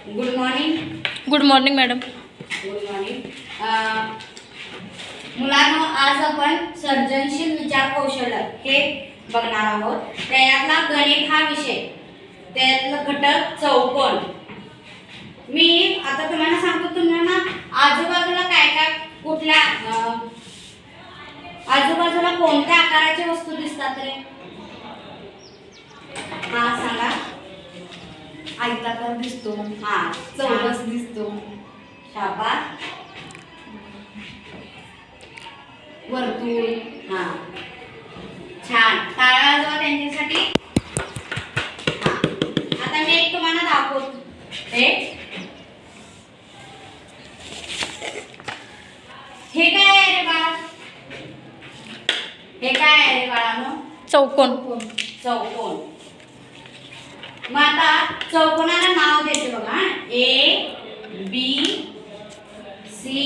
Good morning. Good morning madam. Good morning. मुलांनो, आज आपण सर्जनशील विचार कौशल्य हे बघणार आहोत. त्यातला गणित हा विषय, त्यातला घटक चौकोन. मी आता तुम्हाला सांगतो, तुम्हाला आजूबाजूला काय काय कुठल्या आजूबाजूला कोणत्या आकाराच्या वस्तू दिसतात रे? हा सांगा. आयताकार दिसतो, हा चौरस दिसतो, शाबास. वर्तुळ. हा छान. टाळ्या वाजवा त्यांच्यासाठी. हा आता मी एक तुम्हाला दाखवतो. हे काय आहे रे बाळा? हे काय आहे रे बाळानो? चौकोन. चौकोन. मग आता चौकोनाला नाव देते बघा. A B C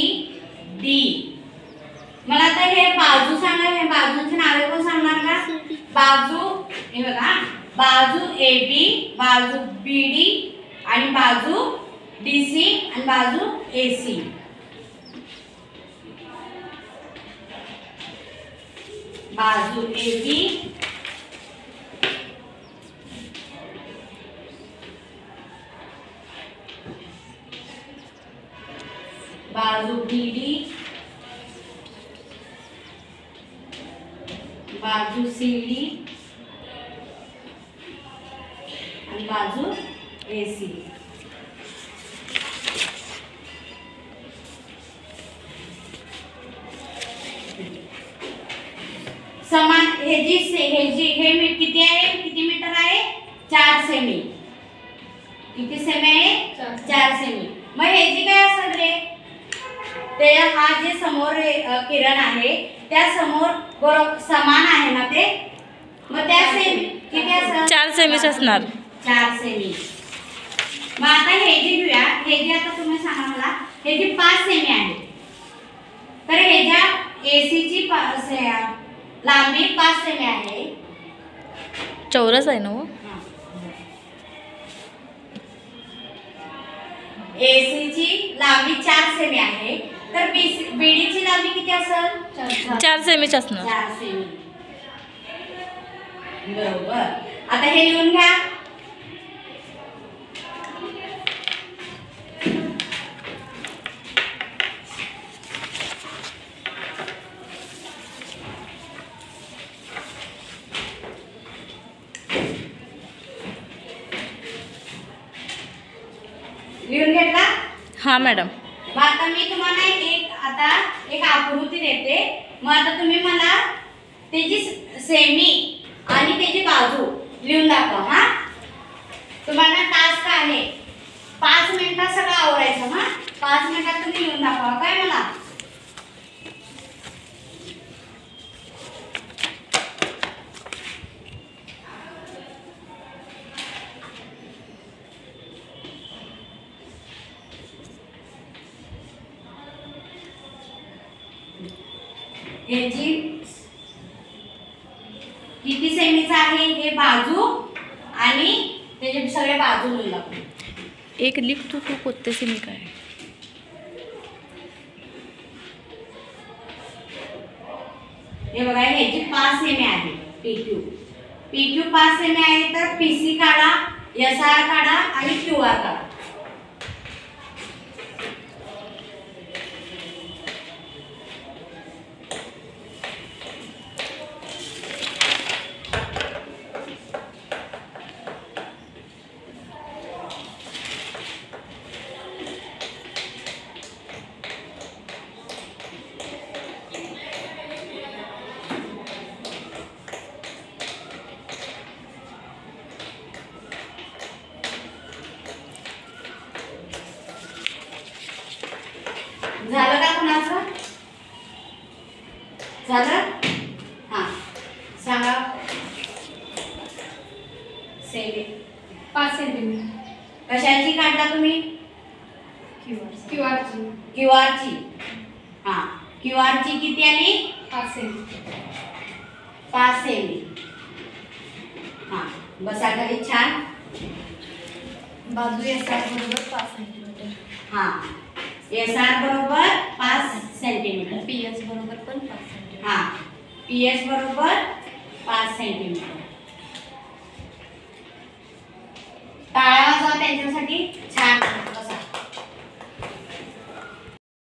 D. मला आता हे बाजू सांगा. हे बाजूंची नावे पण सांगणार का? बाजू हे बघा, बाजू ए बी, बाजू बी डी आणि बाजू डी सी आणि बाजू ए सी. बाजू ए बी, बाजू बी डी, बाजू सी डी आणि बाजू ए सी. समान हे मी किती आहे? किती मीटर आहे? 4 सेमी. किती सेमी आहे? 4 सेमी. मग हे जी काय असेल रे, ते हा जे समोर किरण आहे त्या समोर बरोबर समान आहे ना ते. मग त्या सेमी किती असेल? 4 सेमीच असणार. 4 सेमी. मग आता हे जे घेऊया, हे जे आता तुम्ही सांगा मला, हे जे 5 सेमी आहे, तर हे ज्या एसी ची लांबी 5 सेमी आहे. चौरस आहे ना वो. एसी ची लांबी 4 सेमी आहे, तर बीडी ची लांबी किती असेल? 4 सेमीच असणार. 4 सेमी. बरोबर. आता हे लिहून घ्या. लिहून घेतला? हां मॅडम. मग आता मी तुम्हाला एक आकृती देते. मग आता तुम्ही मला त्याची सेमी आणि त्याची बाजू लिहून दाखवा. हा तुम्हाला टास्क आहे 5 मिनिटात सगळं आवरायचं. हा 5 मिनिटात तुम्ही लिहून दाखवा काय मला. याची किती सेमीचा आहे हे बाजू आणि त्याचे सगळे बाजू लिहून दाखव. एक लिख तू कोणते सेमी काय? हे बघा, ह्याची 5 सेमी आहे. PQ 5 सेमी आहे, तर PC काढा, SR काढा आणि QR काढा. झालं का कुणाचं? झालं? हा सांगा. Semi 5 centimetre. कशाची काढता तुम्ही? QR ची. हा QR ची किती आली? 5 सेमी. 5 सेमी. हा बसा खाली छान. बाजू SR बरोबर 5 सेंटीमीटर. हां SR बरोबर 5 सेंटीमीटर. PS बरोबर पण 5 सेंटीमीटर. हां PS बरोबर 5 सेंटीमीटर. टाळा वाजवा त्यांच्यासाठी. छान.